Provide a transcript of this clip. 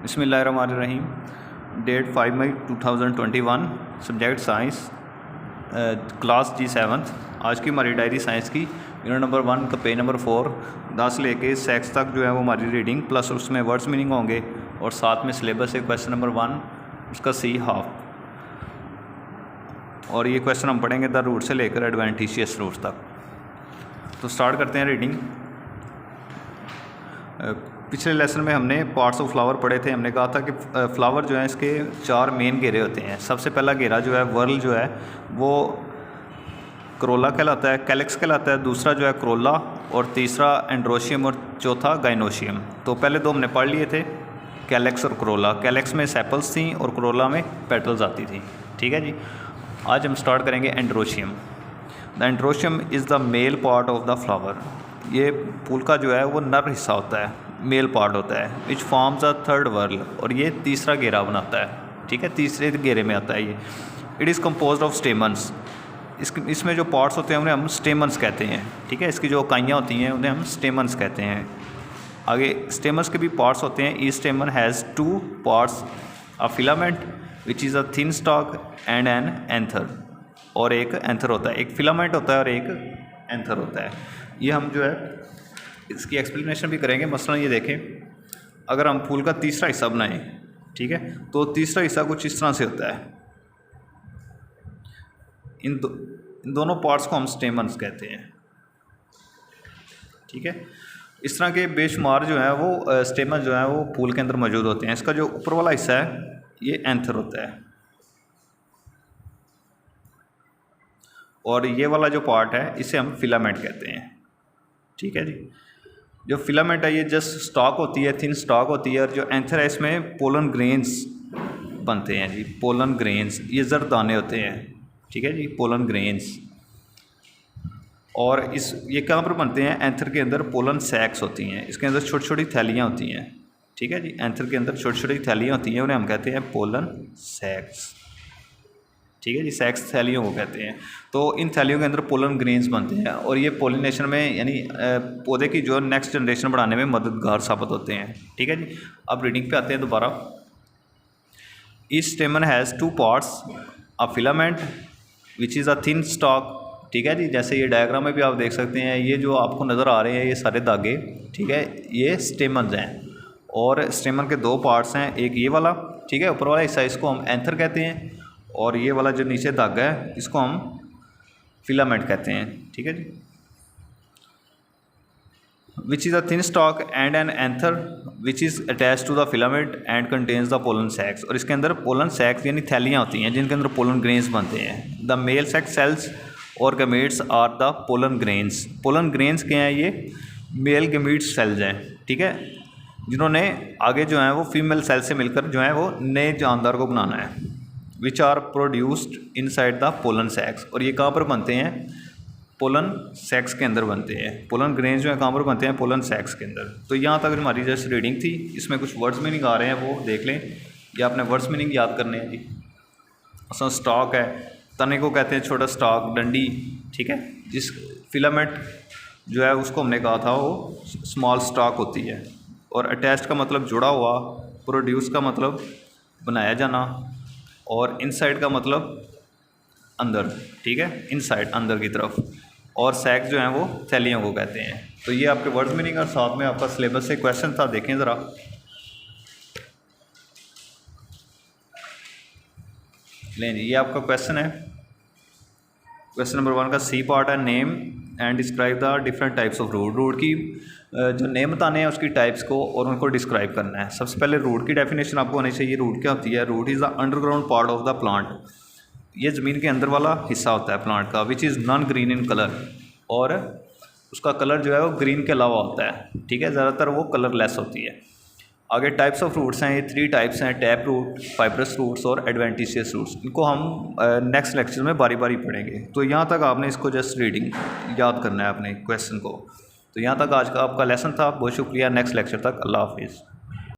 बिस्मिल्लाहिर्रहमानिर्रहीम। डेट 5 मई 2021, subject science, class G7। आज की हमारी डायरी साइंस की यूनिट नंबर 1 का पेज नंबर 4 10 से लेके 6 तक जो है वो हमारी रीडिंग प्लस उसमें वर्ड्स मीनिंग होंगे और साथ में सिलेबस है क्वेश्चन नंबर 1 उसका C हाफ। और ये क्वेश्चन हम पढ़ेंगे द रूट से लेकर एडवेंटिशियस रूट्स तक। तो स्टार्ट करते हैं रीडिंग। पिछले लेसन में हमने पार्ट्स ऑफ फ्लावर पढ़े थे। हमने कहा था कि फ्लावर जो है इसके 4 मेन घेरे होते हैं। सबसे पहला घेरा जो है वर्ल जो है वो क्रोला कहलाता है, कैलिक्स कहलाता है, दूसरा जो है क्रोला और तीसरा एंड्रोशियम और चौथा गाइनोशियम। तो पहले दो हमने पढ़ लिए थे, कैलिक्स और क्रोला। कैलिक्स में सेपल्स थी और क्रोला में पेटल्स आती थी। ठीक है जी। आज हम स्टार्ट करेंगे androecium. The androecium is the male part of the flower. ये फूल का जो है वो नर हिस्सा होता है, मेल पार्ट होता है, which forms a third whorl, और ये तीसरा घेरा बनाता है। ठीक है, तीसरे घेरे में आता है ये। It is composed of stamens. इसमें जो पार्ट्स होते हैं उन्हें हम स्टेमन्स कहते हैं। ठीक है, इसकी जो इकाइयाँ होती हैं उन्हें हम स्टेमन्स कहते हैं। आगे स्टेमन्स के भी पार्ट्स होते हैं। Each स्टेमन has 2 parts, a filament which is a thin stalk and an anther, और एक एंथर होता है। एक फिलामेंट होता है और एक एंथर होता है। ये हम जो है इसकी एक्सप्लेनेशन भी करेंगे। मसलन ये देखें, अगर हम फूल का तीसरा हिस्सा बनाएं, ठीक है, तो तीसरा हिस्सा कुछ इस तरह से होता है। इन दोनों पार्ट्स को हम स्टेमन्स कहते हैं। ठीक है, इस तरह के बेशुमार जो है वो स्टेमन जो है वो फूल के अंदर मौजूद होते हैं। इसका जो ऊपर वाला हिस्सा है ये एंथर होता है, और ये वाला जो पार्ट है इसे हम फिलामेंट कहते हैं। ठीक है जी। जो फिलामेंट है ये जस्ट स्टॉक होती है, थिन स्टॉक होती है, और जो एंथर है इसमें पोलन ग्रेन्स बनते हैं जी। पोलन ग्रेन्स, ये जर्द दाने होते हैं। ठीक है जी, पोलन ग्रेन्स। और ये कहाँ पर बनते हैं? एंथर के अंदर पोलन सैक्स होती हैं। इसके अंदर छोटी छोटी थैलियाँ होती हैं। ठीक है जी, एंथर के अंदर छोटी छोटी थैलियाँ होती हैं, उन्हें हम कहते हैं पोलन सैक्स। ठीक है जी, सेक्स थैलियों को कहते हैं। तो इन थैलियों के अंदर पोलन ग्रेन्स बनते हैं, और ये पोलिनेशन में यानी पौधे की जो नेक्स्ट जनरेशन बढ़ाने में मददगार साबित होते हैं। ठीक है जी। अब रीडिंग पे आते हैं दोबारा। Each स्टेमन has 2 parts, a filament which is a thin stock. ठीक है जी, जैसे ये डायग्राम में भी आप देख सकते हैं, ये जो आपको नज़र आ रहे हैं ये सारे धागे, ठीक है, ये स्टेमन्स हैं। और स्टेमन के 2 पार्ट्स हैं, एक ये वाला, ठीक है, ऊपर वाला हिस्सा, इसको हम एंथर कहते हैं, और ये वाला जो नीचे धागा है इसको हम फिलामेंट कहते हैं। ठीक है जी। Which is a thin stalk and an anther which is attach to the filament and contains the pollen sacs. और इसके अंदर पोलन सैक्स यानी थैलियाँ होती हैं जिनके अंदर पोलन ग्रेन्स बनते हैं। द मेल सेक्स सेल्स और gametes are the pollen grains. Pollen grains क्या हैं? ये मेल गमीट्स सेल्स हैं। ठीक है, जिन्होंने आगे जो है वो फीमेल सेल से मिलकर जो है वो नए जानदार को बनाना है। Which are produced inside the pollen sacs. और ये कहाँ पर बनते हैं? पोलन सैक्स के अंदर बनते हैं। पोलन ग्रेन्स जो है कहाँ पर बनते हैं? पोलन सैक्स के अंदर। तो यहाँ तक हमारी जैसे रीडिंग थी, इसमें कुछ वर्ड्स मीनिंग आ रहे हैं वो देख लें, या आपने वर्ड्स मीनिंग याद करने हैं जी। असल स्टॉक है, तने को कहते हैं छोटा स्टॉक, डंडी। ठीक है, जिस फिलामेंट जो है उसको हमने कहा था वो स्मॉल स्टॉक होती है। और अटैच्ड का मतलब जुड़ा हुआ, प्रोड्यूस का मतलब बनाया जाना, और इनसाइड का मतलब अंदर। ठीक है, इनसाइड अंदर की तरफ, और सैक जो है वो थैलियों को कहते हैं। तो ये आपके वर्ड्स मीनिंग और साथ में आपका सिलेबस से क्वेश्चन था, देखें ज़रा। लें जी, ये आपका क्वेश्चन है। क्वेश्चन नंबर 1 का C पार्ट है, name and describe the different types of root. Root की जो नेम बताने हैं उसकी टाइप्स को और उनको डिस्क्राइब करना है। सबसे पहले रूट की डेफिनेशन आपको होनी चाहिए। रूट क्या होती है? Root is the underground part of the plant. ये ज़मीन के अंदर वाला हिस्सा होता है प्लांट का, which is non green in colour, और उसका कलर जो है वो ग्रीन के अलावा होता है। ठीक है, ज़्यादातर वो कलरलेस होती है। आगे टाइप्स ऑफ रूट्स हैं, ये 3 टाइप्स हैं, टैप रूट, फाइब्रस रूट्स और एडवेंटिशियस रूट्स। इनको हम नेक्स्ट लेक्चर में बारी बारी पढ़ेंगे। तो यहाँ तक आपने इसको जस्ट रीडिंग याद करना है अपने क्वेश्चन को। तो यहाँ तक आज का आपका लेसन था। बहुत शुक्रिया। नेक्स्ट लेक्चर तक अल्लाह हाफिज़।